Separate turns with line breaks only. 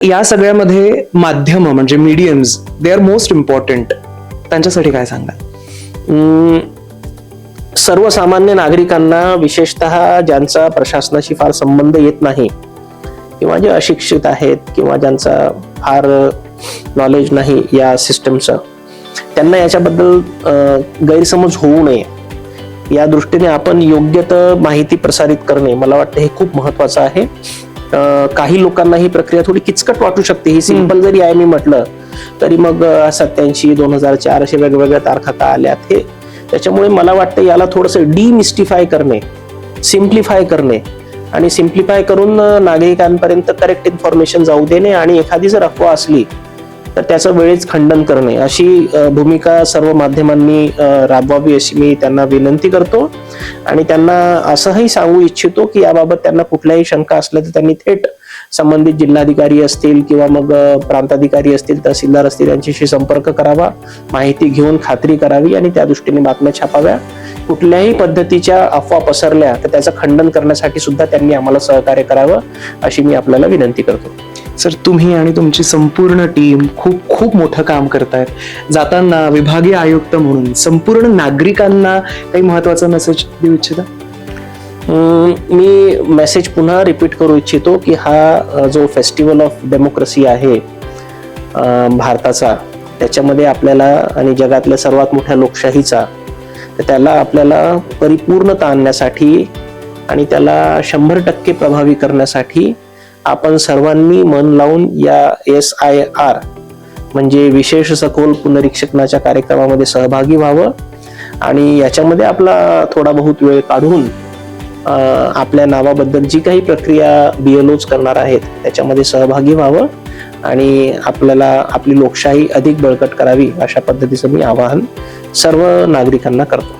या सगळ्यामध्ये माध्यम म्हणजे mediums they are most important. त्यांच्यासाठी काय सांगाल?
सर्वसामान्य नागरिकांना, विशेषतः ज्यांचा प्रशासनाशी फार संबंध येत नाही किंवा जे अशिक्षित आहेत किंवा ज्यांचा फार नॉलेज नाही या सिस्टमचं, त्यांना याच्याबद्दल गैरसमज होऊ नये या दृष्टीने आपण योग्य तर माहिती प्रसारित करणे, मला वाटतं हे खूप महत्वाचं आहे. काही लोकांना ही प्रक्रिया थोडी किचकट वाटू शकते. ही सिंपल जरी आहे मी म्हटलं तरी मग 87, 2004 असे वेगवेगळ्या तारखा का आल्यात, हे त्याच्यामुळे मला वाटतं याला थोडंसं डिमिस्टिफाय करणे, सिम्प्लिफाय करणे आणि सिम्प्लिफाय करून नागरिकांपर्यंत करेक्ट इन्फॉर्मेशन जाऊ देणे आणि एखादी जर अफवा असली तर त्याचं वेळेच खंडन करणे, अशी भूमिका सर्व माध्यमांनी राबवावी अशी मी त्यांना विनंती करतो. आणि त्यांना असंही सांगू इच्छितो की याबाबत त्यांना कुठल्याही शंका असल्या तर त्यांनी थेट संबंधित जिल्हाधिकारी असतील किंवा मग प्रांताधिकारी असतील, तहसीलदार असतील यांच्याशी संपर्क करावा, माहिती घेऊन खात्री करावी आणि त्या दृष्टीने बातम्या छापाव्या. कुठल्याही पद्धतीच्या अफवा पसरल्या तर त्याचं खंडन करण्यासाठी सुद्धा त्यांनी आम्हाला सहकार्य करावं अशी मी आपल्याला विनंती करतो.
सर, तुम्ही आणि तुमची संपूर्ण टीम खूप खूप मोठं काम करतायत. जाताना विभागीय आयुक्त म्हणून संपूर्ण नागरिकांना काही महत्वाचा मेसेज देऊ इच्छिता?
मी मेसेज पुन्हा रिपीट करू इच्छितो की हा जो फेस्टिवल ऑफ डेमोक्रेसी आहे भारताचा, त्याच्यामध्ये आपल्याला आणि जगातल्या सर्वात मोठ्या लोकशाहीचा, तर त्याला आपल्याला परिपूर्णता आणण्यासाठी आणि त्याला 100% प्रभावी करण्यासाठी आपण सर्वांनी मन लावून या SIR म्हणजे विशेष सखोल पुनरीक्षणाच्या कार्यक्रमामध्ये सहभागी व्हावं आणि याच्यामध्ये आपला थोडा बहुत वेळ काढून आपल्या नावाबद्दल जी काही प्रक्रिया BLOs करणार आहेत त्याच्यामध्ये सहभागी व्हावं आणि आपल्याला आपली लोकशाही अधिक बळकट करावी अशा पद्धतीचं मी आवाहन सर्व नागरिकांना करतो.